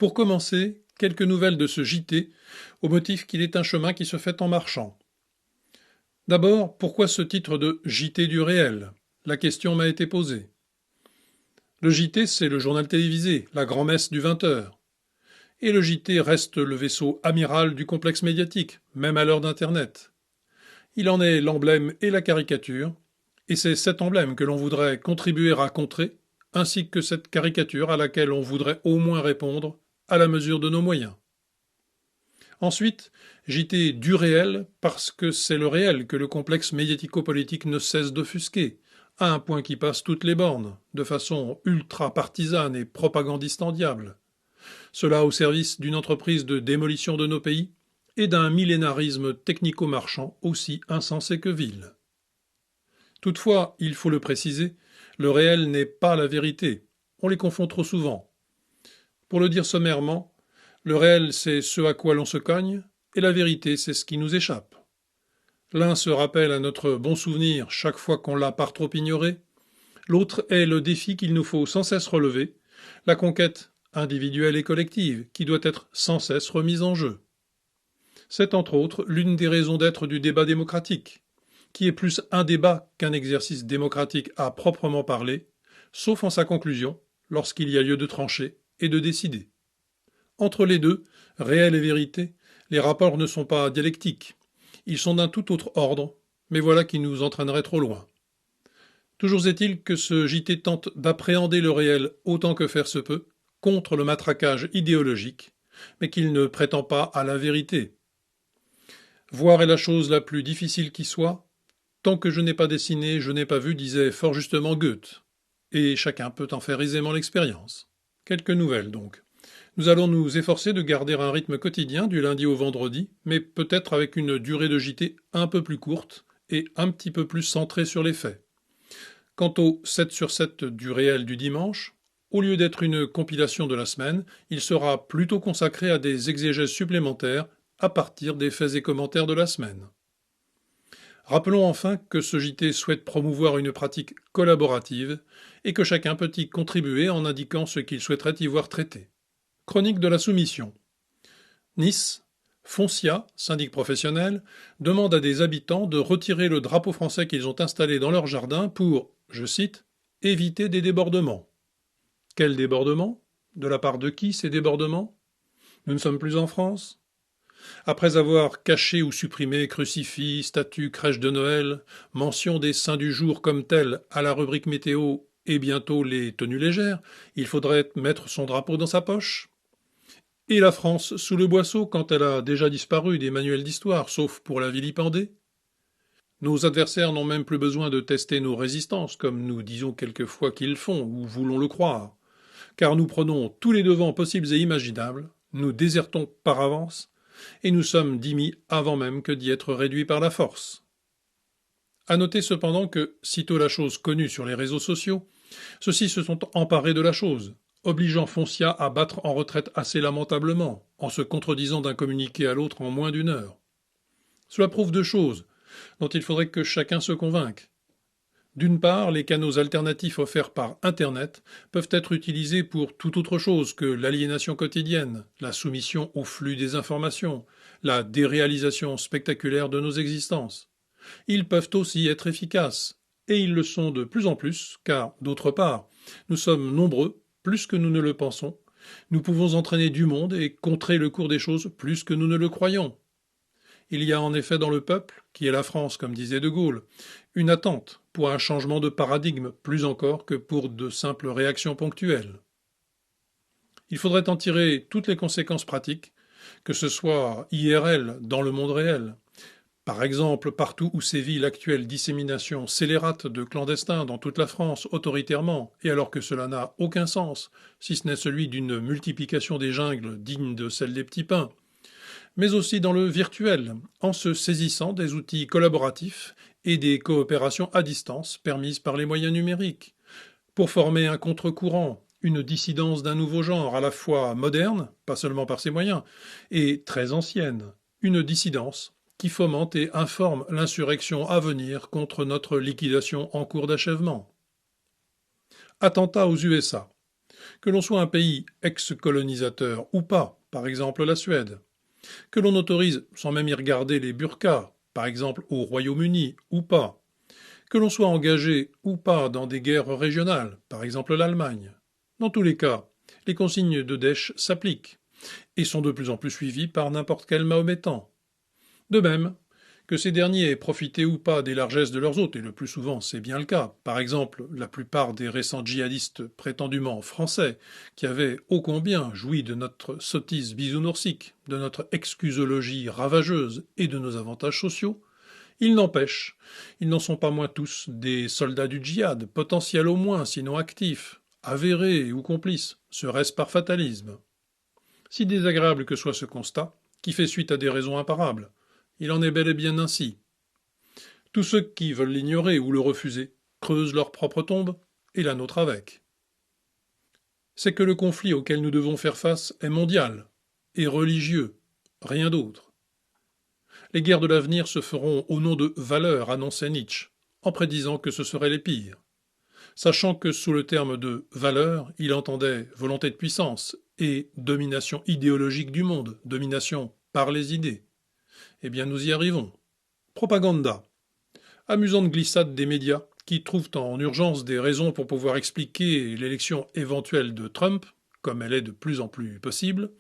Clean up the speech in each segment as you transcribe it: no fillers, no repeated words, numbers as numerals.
Pour commencer, quelques nouvelles de ce JT, au motif qu'il est un chemin qui se fait en marchant. D'abord, pourquoi ce titre de JT du réel? La question m'a été posée. Le JT, c'est le journal télévisé, la grand-messe du 20h. Et le JT reste le vaisseau amiral du complexe médiatique, même à l'heure d'Internet. Il en est l'emblème et la caricature, et c'est cet emblème que l'on voudrait contribuer à contrer, ainsi que cette caricature à laquelle on voudrait au moins répondre à la mesure de nos moyens. Ensuite, JT du réel parce que c'est le réel que le complexe médiatico-politique ne cesse d'offusquer, à un point qui passe toutes les bornes, de façon ultra-partisane et propagandiste en diable. Cela au service d'une entreprise de démolition de nos pays et d'un millénarisme technico-marchand aussi insensé que vil. Toutefois, il faut le préciser, le réel n'est pas la vérité. On les confond trop souvent. Pour le dire sommairement, le réel c'est ce à quoi l'on se cogne, et la vérité c'est ce qui nous échappe. L'un se rappelle à notre bon souvenir chaque fois qu'on l'a par trop ignoré, l'autre est le défi qu'il nous faut sans cesse relever, la conquête individuelle et collective qui doit être sans cesse remise en jeu. C'est entre autres l'une des raisons d'être du débat démocratique, qui est plus un débat qu'un exercice démocratique à proprement parler, sauf en sa conclusion, lorsqu'il y a lieu de trancher et de décider. Entre les deux, réel et vérité, les rapports ne sont pas dialectiques. Ils sont d'un tout autre ordre, mais voilà qui nous entraînerait trop loin. Toujours est-il que ce JT tente d'appréhender le réel autant que faire se peut, contre le matraquage idéologique, mais qu'il ne prétend pas à la vérité. Voir est la chose la plus difficile qui soit. Tant que je n'ai pas dessiné, je n'ai pas vu, disait fort justement Goethe. Et chacun peut en faire aisément l'expérience. Quelques nouvelles donc. Nous allons nous efforcer de garder un rythme quotidien du lundi au vendredi, mais peut-être avec une durée de JT un peu plus courte et un petit peu plus centrée sur les faits. Quant au 7 sur 7 du réel du dimanche, au lieu d'être une compilation de la semaine, il sera plutôt consacré à des exégèses supplémentaires à partir des faits et commentaires de la semaine. Rappelons enfin que ce JT souhaite promouvoir une pratique collaborative et que chacun peut y contribuer en indiquant ce qu'il souhaiterait y voir traité. Chronique de la soumission. Nice, Foncia, syndic professionnel, demande à des habitants de retirer le drapeau français qu'ils ont installé dans leur jardin pour, je cite, « éviter des débordements ». Quels débordements? De la part de qui ces débordements? Nous ne sommes plus en France? Après avoir caché ou supprimé crucifix, statues, crèches de Noël, mention des saints du jour comme tels à la rubrique météo et bientôt les tenues légères, il faudrait mettre son drapeau dans sa poche? Et la France sous le boisseau quand elle a déjà disparu des manuels d'histoire, sauf pour la vilipender? Nos adversaires n'ont même plus besoin de tester nos résistances, comme nous disons quelquefois qu'ils font, ou voulons le croire, car nous prenons tous les devants possibles et imaginables, nous désertons par avance, et nous sommes dimis avant même que d'y être réduits par la force. À noter cependant que, sitôt la chose connue sur les réseaux sociaux, ceux-ci se sont emparés de la chose, obligeant Foncia à battre en retraite assez lamentablement, en se contredisant d'un communiqué à l'autre en moins d'une heure. Cela prouve deux choses, dont il faudrait que chacun se convainque. D'une part, les canaux alternatifs offerts par Internet peuvent être utilisés pour tout autre chose que l'aliénation quotidienne, la soumission au flux des informations, la déréalisation spectaculaire de nos existences. Ils peuvent aussi être efficaces, et ils le sont de plus en plus, car, d'autre part, nous sommes nombreux, plus que nous ne le pensons, nous pouvons entraîner du monde et contrer le cours des choses plus que nous ne le croyons. Il y a en effet dans le peuple, qui est la France, comme disait De Gaulle, une attente pour un changement de paradigme plus encore que pour de simples réactions ponctuelles. Il faudrait en tirer toutes les conséquences pratiques, que ce soit IRL dans le monde réel, par exemple partout où sévit l'actuelle dissémination scélérate de clandestins dans toute la France autoritairement, et alors que cela n'a aucun sens, si ce n'est celui d'une multiplication des jungles digne de celle des petits pains, mais aussi dans le virtuel, en se saisissant des outils collaboratifs et des coopérations à distance permises par les moyens numériques, pour former un contre-courant, une dissidence d'un nouveau genre à la fois moderne, pas seulement par ses moyens, et très ancienne, une dissidence qui fomente et informe l'insurrection à venir contre notre liquidation en cours d'achèvement. Attentat aux USA. Que l'on soit un pays ex-colonisateur ou pas, par exemple la Suède. Que l'on autorise, sans même y regarder, les burqas, par exemple au Royaume-Uni ou pas. Que l'on soit engagé ou pas dans des guerres régionales, par exemple l'Allemagne. Dans tous les cas, les consignes de Daesh s'appliquent et sont de plus en plus suivies par n'importe quel mahométan. De même, que ces derniers aient profité ou pas des largesses de leurs hôtes, et le plus souvent c'est bien le cas. Par exemple, la plupart des récents djihadistes prétendument français, qui avaient ô combien joui de notre sottise bisounoursique, de notre excusologie ravageuse et de nos avantages sociaux, il n'empêche, ils n'en sont pas moins tous des soldats du djihad, potentiels au moins, sinon actifs, avérés ou complices, serait-ce par fatalisme. Si désagréable que soit ce constat, qui fait suite à des raisons imparables, il en est bel et bien ainsi. Tous ceux qui veulent l'ignorer ou le refuser creusent leur propre tombe, et la nôtre avec. C'est que le conflit auquel nous devons faire face est mondial, et religieux, rien d'autre. Les guerres de l'avenir se feront au nom de valeurs, annonçait Nietzsche, en prédisant que ce seraient les pires. Sachant que sous le terme de valeurs, il entendait volonté de puissance et domination idéologique du monde, domination par les idées. Eh bien, nous y arrivons. Propaganda. Amusante glissade des médias qui trouvent en urgence des raisons pour pouvoir expliquer l'élection éventuelle de Trump, comme elle est de plus en plus possible,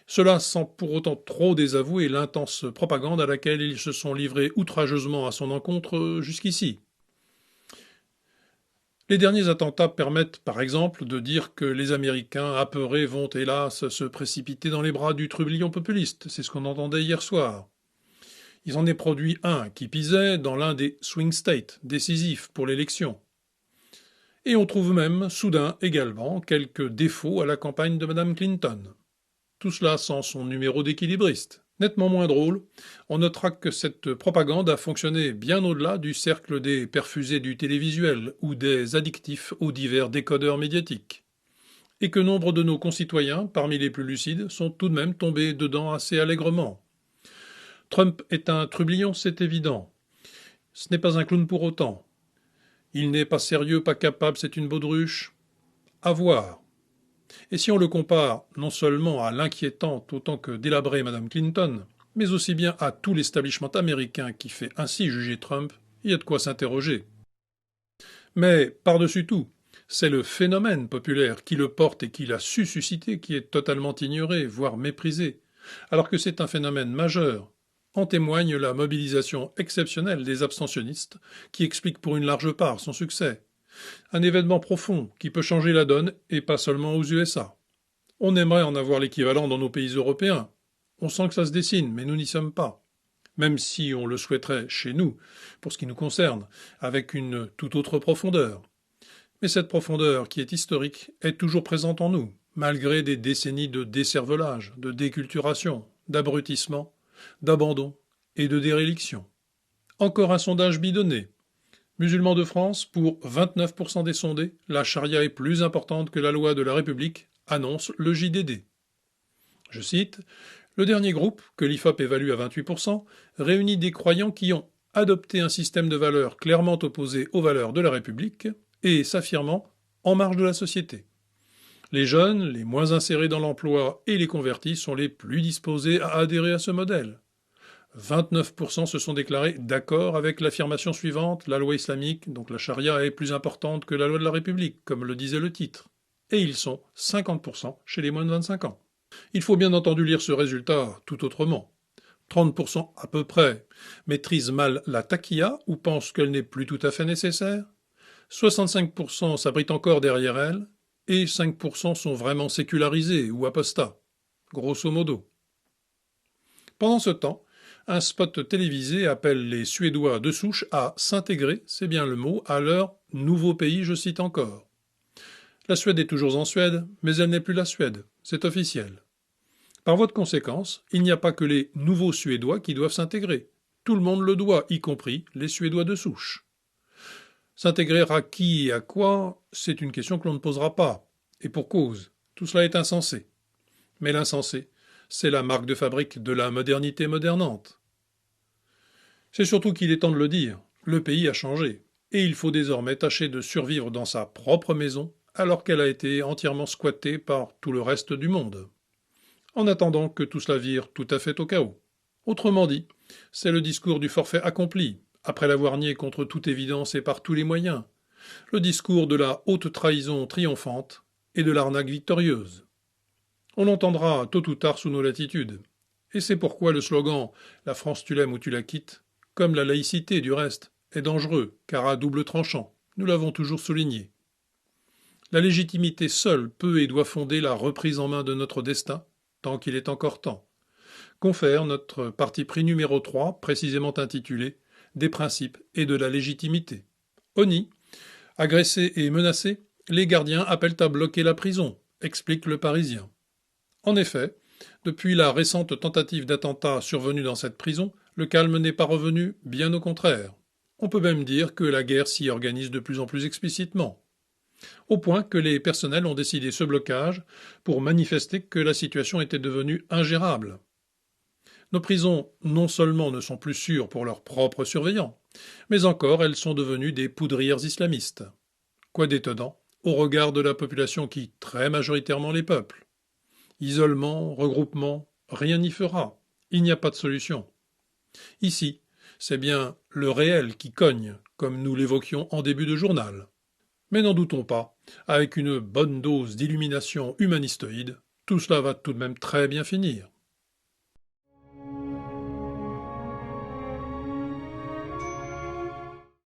cela sans pour autant trop désavouer l'intense propagande à laquelle ils se sont livrés outrageusement à son encontre jusqu'ici. Les derniers attentats permettent, par exemple, de dire que les Américains apeurés vont, hélas, se précipiter dans les bras du trublion populiste. C'est ce qu'on entendait hier soir. Il en est produit un qui pisait dans l'un des swing states décisifs pour l'élection. Et on trouve même, soudain également, quelques défauts à la campagne de Mme Clinton. Tout cela sans son numéro d'équilibriste. Nettement moins drôle, on notera que cette propagande a fonctionné bien au-delà du cercle des perfusés du télévisuel ou des addictifs aux divers décodeurs médiatiques. Et que nombre de nos concitoyens, parmi les plus lucides, sont tout de même tombés dedans assez allègrement. Trump est un trublion, c'est évident. Ce n'est pas un clown pour autant. Il n'est pas sérieux, pas capable, c'est une baudruche. À voir. Et si on le compare non seulement à l'inquiétante autant que délabrée Mme Clinton, mais aussi bien à tout l'establishment américain qui fait ainsi juger Trump, il y a de quoi s'interroger. Mais, par-dessus tout, c'est le phénomène populaire qui le porte et qui l'a su susciter qui est totalement ignoré, voire méprisé, alors que c'est un phénomène majeur. En témoigne la mobilisation exceptionnelle des abstentionnistes, qui explique pour une large part son succès. Un événement profond qui peut changer la donne, et pas seulement aux USA. On aimerait en avoir l'équivalent dans nos pays européens. On sent que ça se dessine, mais nous n'y sommes pas. Même si on le souhaiterait chez nous, pour ce qui nous concerne, avec une toute autre profondeur. Mais cette profondeur, qui est historique, est toujours présente en nous, malgré des décennies de décervelage, de déculturation, d'abrutissement, d'abandon et de déréliction. Encore un sondage bidonné. Musulmans de France, pour 29% des sondés, la charia est plus importante que la loi de la République, annonce le JDD. Je cite, « Le dernier groupe, que l'IFOP évalue à 28%, réunit des croyants qui ont adopté un système de valeurs clairement opposé aux valeurs de la République et s'affirmant en marge de la société. Les jeunes, les moins insérés dans l'emploi et les convertis sont les plus disposés à adhérer à ce modèle. 29% se sont déclarés d'accord avec l'affirmation suivante, la loi islamique, donc la charia, est plus importante que la loi de la République, comme le disait le titre. Et ils sont 50% chez les moins de 25 ans. Il faut bien entendu lire ce résultat tout autrement. 30% à peu près maîtrisent mal la taqiyya ou pensent qu'elle n'est plus tout à fait nécessaire. 65% s'abritent encore derrière elle, et 5% sont vraiment sécularisés ou apostats, grosso modo. Pendant ce temps, un spot télévisé appelle les Suédois de souche à s'intégrer, c'est bien le mot, à leur nouveau pays, je cite encore. La Suède est toujours en Suède, mais elle n'est plus la Suède, c'est officiel. Par voie de conséquence, il n'y a pas que les nouveaux Suédois qui doivent s'intégrer. Tout le monde le doit, y compris les Suédois de souche. S'intégrer à qui et à quoi, c'est une question que l'on ne posera pas. Et pour cause, tout cela est insensé. Mais l'insensé, c'est la marque de fabrique de la modernité modernante. C'est surtout qu'il est temps de le dire, le pays a changé, et il faut désormais tâcher de survivre dans sa propre maison, alors qu'elle a été entièrement squattée par tout le reste du monde, en attendant que tout cela vire tout à fait au chaos. Autrement dit, c'est le discours du forfait accompli, après l'avoir nié contre toute évidence et par tous les moyens, le discours de la haute trahison triomphante et de l'arnaque victorieuse. On l'entendra tôt ou tard sous nos latitudes, et c'est pourquoi le slogan « La France tu l'aimes ou tu la quittes », comme la laïcité du reste, est dangereux, car à double tranchant, nous l'avons toujours souligné. La légitimité seule peut et doit fonder la reprise en main de notre destin, tant qu'il est encore temps, confère notre parti pris numéro 3, précisément intitulé « Des principes et de la légitimité ». Oni, agressés et menacés, les gardiens appellent à bloquer la prison, explique le Parisien. En effet, depuis la récente tentative d'attentat survenue dans cette prison, le calme n'est pas revenu, bien au contraire. On peut même dire que la guerre s'y organise de plus en plus explicitement, au point que les personnels ont décidé ce blocage pour manifester que la situation était devenue ingérable. Nos prisons non seulement ne sont plus sûres pour leurs propres surveillants, mais encore elles sont devenues des poudrières islamistes. Quoi d'étonnant au regard de la population qui, très majoritairement les peuples. Isolement, regroupement, rien n'y fera. Il n'y a pas de solution. Ici, c'est bien le réel qui cogne, comme nous l'évoquions en début de journal. Mais n'en doutons pas, avec une bonne dose d'illumination humanistoïde, tout cela va tout de même très bien finir.